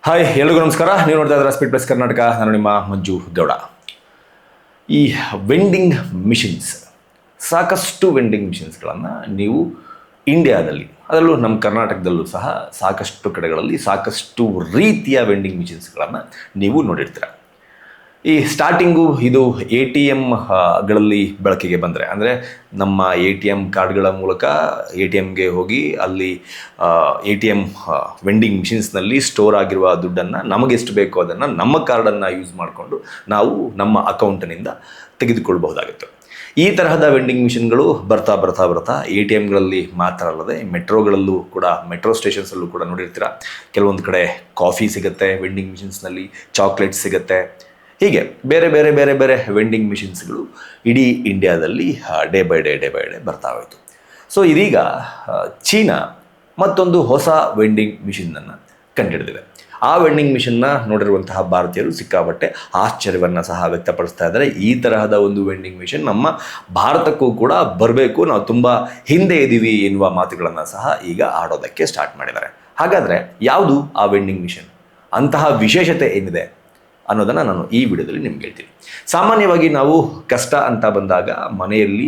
Hi ಎಲ್ರಿಗೂ ನಮಸ್ಕಾರ. ನೀವು ನೋಡ್ತಾ ಇದ್ದೀರಾ ಸ್ಪೀಡ್ ಪ್ಲಸ್ ಕರ್ನಾಟಕ. ನಾನು ನಿಮ್ಮ ಮಂಜು ಗೌಡ. ಈ ವೆಂಡಿಂಗ್ ಮಿಷಿನ್ಸ್, ಸಾಕಷ್ಟು ವೆಂಡಿಂಗ್ ಮಿಷಿನ್ಸ್ಗಳನ್ನು ನೀವು ಇಂಡಿಯಾದಲ್ಲಿ, ಅದರಲ್ಲೂ ನಮ್ಮ ಕರ್ನಾಟಕದಲ್ಲೂ ಸಹ ಸಾಕಷ್ಟು ಕಡೆಗಳಲ್ಲಿ ಸಾಕಷ್ಟು ರೀತಿಯ ವೆಂಡಿಂಗ್ ಮಿಷಿನ್ಸ್ಗಳನ್ನು ನೀವು ನೋಡಿರ್ತೀರ. ಈ ಸ್ಟಾರ್ಟಿಂಗು ಇದು ATMಗಳಲ್ಲಿ ಬಳಕೆಗೆ ಬಂದರೆ, ಅಂದರೆ ನಮ್ಮ ATM ಕಾರ್ಡ್ಗಳ ಮೂಲಕ ATMಗೆ ಹೋಗಿ ಅಲ್ಲಿ ATM ವೆಂಡಿಂಗ್ ಮಿಷಿನ್ಸ್ನಲ್ಲಿ ಸ್ಟೋರ್ ಆಗಿರುವ ದುಡ್ಡನ್ನು ನಮಗೆಷ್ಟು ಬೇಕೋ ಅದನ್ನು ನಮ್ಮ ಕಾರ್ಡನ್ನು ಯೂಸ್ ಮಾಡಿಕೊಂಡು ನಾವು ನಮ್ಮ ಅಕೌಂಟಿನಿಂದ ತೆಗೆದುಕೊಳ್ಬಹುದಾಗುತ್ತೆ. ಈ ತರಹದ ವೆಂಡಿಂಗ್ ಮಿಷಿನ್ಗಳು ಬರ್ತಾ ಬರ್ತಾ ಬರ್ತಾ ATMಗಳಲ್ಲಿ ಮಾತ್ರ ಅಲ್ಲದೆ ಮೆಟ್ರೋಗಳಲ್ಲೂ ಕೂಡ, ಮೆಟ್ರೋ ಸ್ಟೇಷನ್ಸಲ್ಲೂ ಕೂಡ ನೋಡಿರ್ತೀರ. ಕೆಲವೊಂದು ಕಡೆ ಕಾಫಿ ಸಿಗುತ್ತೆ ವೆಂಡಿಂಗ್ ಮಿಷಿನ್ಸ್ನಲ್ಲಿ, ಚಾಕ್ಲೇಟ್ಸ್ ಸಿಗುತ್ತೆ. ಹೀಗೆ ಬೇರೆ ಬೇರೆ ಬೇರೆ ಬೇರೆ ವೆಂಡಿಂಗ್ ಮಿಷಿನ್ಸ್ಗಳು ಇಡೀ ಇಂಡಿಯಾದಲ್ಲಿ ಡೇ ಬೈ ಡೇ ಬರ್ತಾ ಹೋಯಿತು. ಸೊ ಇದೀಗ ಚೀನಾ ಮತ್ತೊಂದು ಹೊಸ ವೆಂಡಿಂಗ್ ಮಿಷಿನನ್ನು ಕಂಡುಹಿಡಿದಿದೆ. ಆ ವೆಂಡಿಂಗ್ ಮಿಷನ್ನ ನೋಡಿರುವಂತಹ ಭಾರತೀಯರು ಸಿಕ್ಕಾಪಟ್ಟೆ ಆಶ್ಚರ್ಯವನ್ನು ಸಹ ವ್ಯಕ್ತಪಡಿಸ್ತಾ ಇದ್ದಾರೆ. ಈ ತರಹದ ಒಂದು ವೆಂಡಿಂಗ್ ಮಿಷನ್ ನಮ್ಮ ಭಾರತಕ್ಕೂ ಕೂಡ ಬರಬೇಕು, ನಾವು ತುಂಬ ಹಿಂದೆ ಇದ್ದೀವಿ ಎನ್ನುವ ಮಾತುಗಳನ್ನು ಸಹ ಈಗ ಆಡೋದಕ್ಕೆ ಸ್ಟಾರ್ಟ್ ಮಾಡಿದ್ದಾರೆ. ಹಾಗಾದರೆ ಯಾವುದು ಆ ವೆಂಡಿಂಗ್ ಮಿಷನ್, ಅಂತಹ ವಿಶೇಷತೆ ಏನಿದೆ ಅನ್ನೋದನ್ನು ನಾನು ಈ ವಿಡಿಯೋದಲ್ಲಿ ನಿಮ್ಗೆ ಹೇಳ್ತೀನಿ. ಸಾಮಾನ್ಯವಾಗಿ ನಾವು ಕಷ್ಟ ಅಂತ ಬಂದಾಗ ಮನೆಯಲ್ಲಿ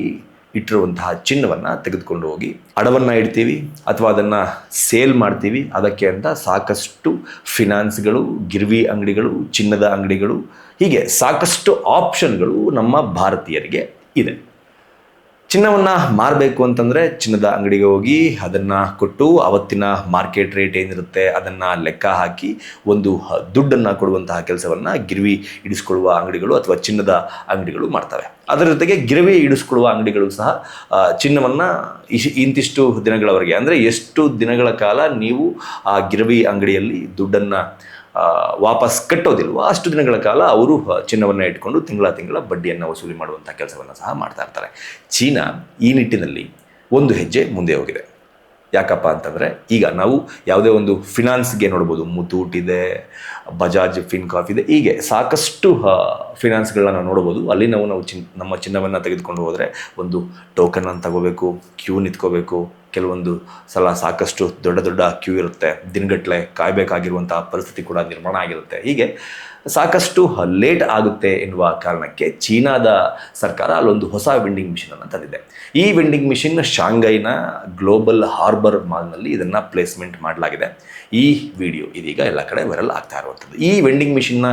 ಇಟ್ಟಿರುವಂತಹ ಚಿನ್ನವನ್ನು ತೆಗೆದುಕೊಂಡು ಹೋಗಿ ಅಡವನ್ನು ಇಡ್ತೀವಿ ಅಥವಾ ಅದನ್ನು ಸೇಲ್ ಮಾಡ್ತೀವಿ. ಅದಕ್ಕೆ ಅಂತ ಸಾಕಷ್ಟು ಫಿನಾನ್ಸ್ಗಳು, ಗಿರ್ವಿ ಅಂಗಡಿಗಳು, ಚಿನ್ನದ ಅಂಗಡಿಗಳು, ಹೀಗೆ ಸಾಕಷ್ಟು ಆಪ್ಷನ್ಗಳು ನಮ್ಮ ಭಾರತೀಯರಿಗೆ ಇದೆ. ಚಿನ್ನವನ್ನು ಮಾರಬೇಕು ಅಂತಂದರೆ ಚಿನ್ನದ ಅಂಗಡಿಗೆ ಹೋಗಿ ಅದನ್ನು ಕೊಟ್ಟು ಅವತ್ತಿನ ಮಾರ್ಕೆಟ್ ರೇಟ್ ಏನಿರುತ್ತೆ ಅದನ್ನು ಲೆಕ್ಕ ಹಾಕಿ ಒಂದು ದುಡ್ಡನ್ನು ಕೊಡುವಂತಹ ಕೆಲಸವನ್ನು ಗಿರ್ವಿ ಇಡಿಸ್ಕೊಳ್ಳುವ ಅಂಗಡಿಗಳು ಅಥವಾ ಚಿನ್ನದ ಅಂಗಡಿಗಳು ಮಾಡ್ತವೆ. ಅದರ ಜೊತೆಗೆ ಗಿರ್ವಿ ಇಡಿಸ್ಕೊಳ್ಳುವ ಅಂಗಡಿಗಳು ಸಹ ಚಿನ್ನವನ್ನು ಇಂತಿಷ್ಟು ದಿನಗಳವರೆಗೆ, ಅಂದರೆ ಎಷ್ಟು ದಿನಗಳ ಕಾಲ ನೀವು ಆ ಗಿರ್ವಿ ಅಂಗಡಿಯಲ್ಲಿ ದುಡ್ಡನ್ನು ವಾಪಸ್ ಕಟ್ಟೋದಿಲ್ವೋ ಅಷ್ಟು ದಿನಗಳ ಕಾಲ ಅವರು ಚಿನ್ನವನ್ನು ಇಟ್ಕೊಂಡು ತಿಂಗಳ ಬಡ್ಡಿಯನ್ನು ವಸೂಲಿ ಮಾಡುವಂಥ ಕೆಲಸವನ್ನು ಸಹ ಮಾಡ್ತಾ ಇರ್ತಾರೆ. ಚೀನಾ ಈ ನಿಟ್ಟಿನಲ್ಲಿ ಒಂದು ಹೆಜ್ಜೆ ಮುಂದೆ ಹೋಗಿದೆ. ಯಾಕಪ್ಪ ಅಂತಂದರೆ ಈಗ ನಾವು ಯಾವುದೇ ಒಂದು ಫಿನಾನ್ಸ್ಗೆ ನೋಡ್ಬೋದು, ಮುತೂಟ್ ಇದೆ, ಬಜಾಜ್ ಫಿನ್ಕಾರ್ಪ್ ಇದೆ, ಹೀಗೆ ಸಾಕಷ್ಟು ಫಿನಾನ್ಸ್ಗಳನ್ನ ನಾವು ನೋಡ್ಬೋದು. ಅಲ್ಲಿ ನಾವು ನಮ್ಮ ಚಿನ್ನವನ್ನು ತೆಗೆದುಕೊಂಡು ಹೋದರೆ ಒಂದು ಟೋಕನನ್ನು ತಗೋಬೇಕು, ಕ್ಯೂ ನಿಂತ್ಕೋಬೇಕು. ಕೆಲವೊಂದು ಸಲ ಸಾಕಷ್ಟು ದೊಡ್ಡ ಕ್ಯೂ ಇರುತ್ತೆ, ದಿನಗಟ್ಟಲೆ ಕಾಯಬೇಕಾಗಿರುವಂಥ ಪರಿಸ್ಥಿತಿ ಕೂಡ ನಿರ್ಮಾಣ ಆಗಿರುತ್ತೆ. ಹೀಗೆ ಸಾಕಷ್ಟು ಲೇಟ್ ಆಗುತ್ತೆ ಎನ್ನುವ ಕಾರಣಕ್ಕೆ ಚೀನಾದ ಸರ್ಕಾರ ಅಲ್ಲೊಂದು ಹೊಸ ವೆಂಡಿಂಗ್ ಮಿಷನನ್ನು ತಂದಿದೆ. ಈ ವೆಂಡಿಂಗ್ ಮಿಷಿನ್ ಶಾಂಘೈನ ಗ್ಲೋಬಲ್ ಹಾರ್ಬರ್ ಮಾಲ್ನಲ್ಲಿ ಇದನ್ನು ಪ್ಲೇಸ್ಮೆಂಟ್ ಮಾಡಲಾಗಿದೆ. ಈ ವಿಡಿಯೋ ಇದೀಗ ಎಲ್ಲ ಕಡೆ ವೈರಲ್ ಆಗ್ತಾ ಇರುವಂಥದ್ದು. ಈ ವೆಂಡಿಂಗ್ ಮಿಷಿನ್ನ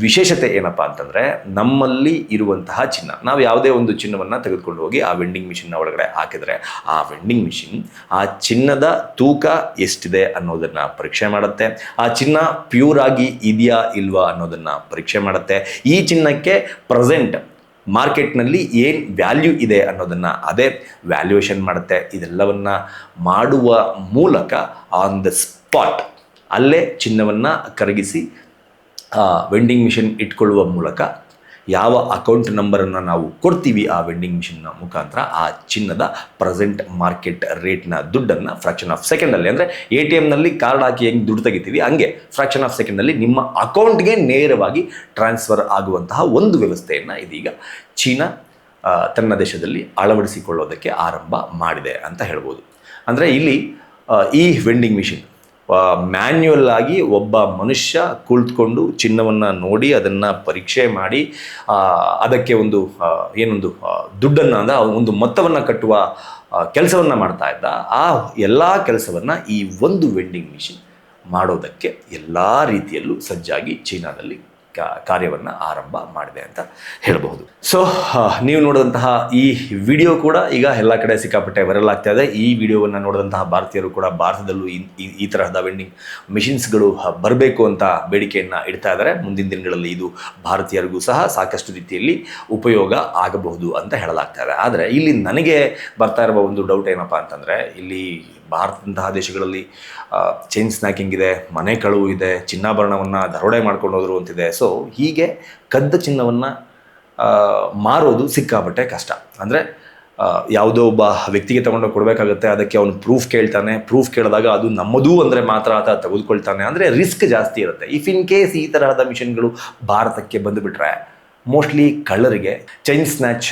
ವಿಶೇಷತೆ ಏನಪ್ಪ ಅಂತಂದರೆ, ನಮ್ಮಲ್ಲಿ ಇರುವಂತಹ ಚಿನ್ನ, ನಾವು ಯಾವುದೇ ಒಂದು ಚಿನ್ನವನ್ನು ತೆಗೆದುಕೊಂಡು ಹೋಗಿ ಆ ವೆಂಡಿಂಗ್ ಮಿಷಿನ್ನ ಒಳಗಡೆ ಹಾಕಿದರೆ ಆ ವೆಂಡಿಂಗ್ ಮಿಷಿನ್ ಆ ಚಿನ್ನದ ತೂಕ ಎಷ್ಟಿದೆ ಅನ್ನೋದನ್ನು ಪರೀಕ್ಷೆ ಮಾಡುತ್ತೆ. ಆ ಚಿನ್ನ ಪ್ಯೂರ್ ಆಗಿ ಇದೆಯಾ ಇಲ್ವಾ ಅನ್ನೋದನ್ನು ಪರೀಕ್ಷೆ ಮಾಡುತ್ತೆ. ಈ ಚಿನ್ನಕ್ಕೆ ಪ್ರೆಸೆಂಟ್ ಮಾರ್ಕೆಟ್ನಲ್ಲಿ ಏನು ವ್ಯಾಲ್ಯೂ ಇದೆ ಅನ್ನೋದನ್ನು ಅದೇ ವ್ಯಾಲ್ಯೂಯೇಷನ್ ಮಾಡುತ್ತೆ. ಇದೆಲ್ಲವನ್ನು ಮಾಡುವ ಮೂಲಕ ಆನ್ ದ ಸ್ಪಾಟ್ ಅಲ್ಲೇ ಚಿನ್ನವನ್ನು ಕರಗಿಸಿ ವೆಂಡಿಂಗ್ ಮಿಷಿನ್ ಇಟ್ಕೊಳ್ಳುವ ಮೂಲಕ ಯಾವ ಅಕೌಂಟ್ ನಂಬರನ್ನು ನಾವು ಕೊಡ್ತೀವಿ ಆ ವೆಂಡಿಂಗ್ ಮಿಷಿನ್ನ ಮುಖಾಂತರ ಆ ಚಿನ್ನದ ಪ್ರೆಸೆಂಟ್ ಮಾರ್ಕೆಟ್ ರೇಟ್ನ ದುಡ್ಡನ್ನು ಫ್ರಾಕ್ಷನ್ ಆಫ್ ಸೆಕೆಂಡಲ್ಲಿ, ಅಂದರೆ ATMನಲ್ಲಿ ಕಾರ್ಡ್ ಹಾಕಿ ಹೆಂಗೆ ದುಡ್ಡು ತೆಗಿತೀವಿ ಹಂಗೆ ಫ್ರಾಕ್ಷನ್ ಆಫ್ ಸೆಕೆಂಡಲ್ಲಿ ನಿಮ್ಮ ಅಕೌಂಟ್ಗೆ ನೇರವಾಗಿ ಟ್ರಾನ್ಸ್ಫರ್ ಆಗುವಂತಹ ಒಂದು ವ್ಯವಸ್ಥೆಯನ್ನು ಇದೀಗ ಚೀನಾ ತನ್ನ ದೇಶದಲ್ಲಿ ಅಳವಡಿಸಿಕೊಳ್ಳೋದಕ್ಕೆ ಆರಂಭ ಮಾಡಿದೆ ಅಂತ ಹೇಳ್ಬೋದು. ಅಂದರೆ ಇಲ್ಲಿ ಈ ವೆಂಡಿಂಗ್ ಮಿಷಿನ್ ಮ್ಯಾನ್ಯುಯಲ್ ಆಗಿ ಒಬ್ಬ ಮನುಷ್ಯ ಕುಳಿತುಕೊಂಡು ಚಿನ್ನವನ್ನು ನೋಡಿ ಅದನ್ನು ಪರೀಕ್ಷೆ ಮಾಡಿ ಅದಕ್ಕೆ ಒಂದು ದುಡ್ಡನ್ನು, ಅಂದರೆ ಒಂದು ಮೊತ್ತವನ್ನು ಕಟ್ಟುವ ಕೆಲಸವನ್ನು ಮಾಡ್ತಾ ಇದ್ದ. ಆ ಎಲ್ಲ ಕೆಲಸವನ್ನು ಈ ಒಂದು ವೆಂಡಿಂಗ್ ಮಿಷಿನ್ ಮಾಡೋದಕ್ಕೆ ಎಲ್ಲ ರೀತಿಯಲ್ಲೂ ಸಜ್ಜಾಗಿ ಚೀನಾದಲ್ಲಿ ಕಾರ್ಯವನ್ನು ಆರಂಭ ಮಾಡಿದೆ ಅಂತ ಹೇಳಬಹುದು. ಸೊ ನೀವು ನೋಡಿದಂತಹ ಈ ವಿಡಿಯೋ ಕೂಡ ಈಗ ಎಲ್ಲ ಕಡೆ ಸಿಕ್ಕಾಪಟ್ಟೆ ವೈರಲ್ ಆಗ್ತಾ ಇದೆ. ಈ ವಿಡಿಯೋವನ್ನು ನೋಡಿದಂತಹ ಭಾರತೀಯರು ಕೂಡ ಭಾರತದಲ್ಲೂ ಈ ತರಹದ ವೆಂಡಿಂಗ್ ಮಿಷಿನ್ಸ್ಗಳು ಬರಬೇಕು ಅಂತ ಬೇಡಿಕೆಯನ್ನು ಇಡ್ತಾ ಇದ್ದಾರೆ. ಮುಂದಿನ ದಿನಗಳಲ್ಲಿ ಇದು ಭಾರತೀಯರಿಗೂ ಸಹ ಸಾಕಷ್ಟು ರೀತಿಯಲ್ಲಿ ಉಪಯೋಗ ಆಗಬಹುದು ಅಂತ ಹೇಳಲಾಗ್ತಾ ಇದೆ. ಆದರೆ ಇಲ್ಲಿ ನನಗೆ ಬರ್ತಾ ಇರುವ ಒಂದು ಡೌಟ್ ಏನಪ್ಪ ಅಂತಂದರೆ, ಇಲ್ಲಿ ಭಾರತದಂತಹ ದೇಶಗಳಲ್ಲಿ ಚೈನ್ ಸ್ನ್ಯಾಕಿಂಗ್ ಇದೆ, ಮನೆ ಕಳುವು ಇದೆ, ಚಿನ್ನಾಭರಣವನ್ನು ದರೋಡೆ ಮಾಡ್ಕೊಂಡು ಹೋದ್ರು ಅಂತಿದೆ. ಸೊ ಹೀಗೆ ಕದ್ದ ಚಿನ್ನವನ್ನು ಮಾರೋದು ಸಿಕ್ಕಾಪಟ್ಟೆ ಕಷ್ಟ. ಅಂದರೆ ಯಾವುದೋ ಒಬ್ಬ ವ್ಯಕ್ತಿಗೆ ತೊಗೊಂಡು ಕೊಡಬೇಕಾಗುತ್ತೆ, ಅದಕ್ಕೆ ಅವನು ಪ್ರೂಫ್ ಕೇಳ್ತಾನೆ. ಪ್ರೂಫ್ ಕೇಳಿದಾಗ ಅದು ನಮ್ಮದು ಅಂದರೆ ಮಾತ್ರ ಆತ ತೆಗೆದುಕೊಳ್ತಾನೆ. ಅಂದರೆ ರಿಸ್ಕ್ ಜಾಸ್ತಿ ಇರುತ್ತೆ. ಇಫ್ ಇನ್ ಕೇಸ್ ಈ ತರಹದ ಮಿಷನ್ಗಳು ಭಾರತಕ್ಕೆ ಬಂದುಬಿಟ್ರೆ ಮೋಸ್ಟ್ಲಿ ಕಳ್ಳರಿಗೆ, ಚೈನ್ ಸ್ನ್ಯಾಚ್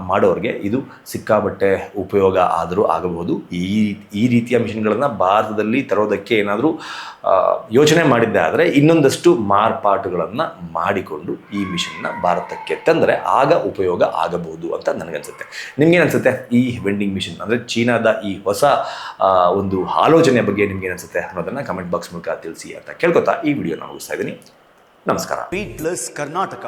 ಮಾಡೋರಿಗೆ ಇದು ಸಿಕ್ಕಾಬಟ್ಟೆ ಉಪಯೋಗ ಆದರೂ ಆಗಬಹುದು. ಈ ರೀತಿಯ ಮಿಷನ್ಗಳನ್ನು ಭಾರತದಲ್ಲಿ ತರೋದಕ್ಕೆ ಏನಾದರೂ ಯೋಚನೆ ಮಾಡಿದ್ದೆ ಆದರೆ ಇನ್ನೊಂದಷ್ಟು ಮಾರ್ಪಾಟುಗಳನ್ನು ಮಾಡಿಕೊಂಡು ಈ ಮಿಷನ್ನ ಭಾರತಕ್ಕೆ ತಂದರೆ ಆಗ ಉಪಯೋಗ ಆಗಬಹುದು ಅಂತ ನನಗನ್ಸುತ್ತೆ. ನಿಮ್ಗೇನನ್ಸುತ್ತೆ ಈ ವೆಂಡಿಂಗ್ ಮಿಷನ್ ಅಂದರೆ ಚೀನಾದ ಈ ಹೊಸ ಒಂದು ಆಲೋಚನೆಯ ಬಗ್ಗೆ ನಿಮ್ಗೇನನ್ಸುತ್ತೆ ಅನ್ನೋದನ್ನು ಕಮೆಂಟ್ ಬಾಕ್ಸ್ ಮೂಲಕ ತಿಳಿಸಿ ಅಂತ ಕೇಳ್ಕೊತಾ ಈ ವಿಡಿಯೋನ ಮುಗಿಸ್ತಾ ಇದ್ದೀನಿ. ನಮಸ್ಕಾರ. ಬೀಟ್ಲೆಸ್ ಕರ್ನಾಟಕ.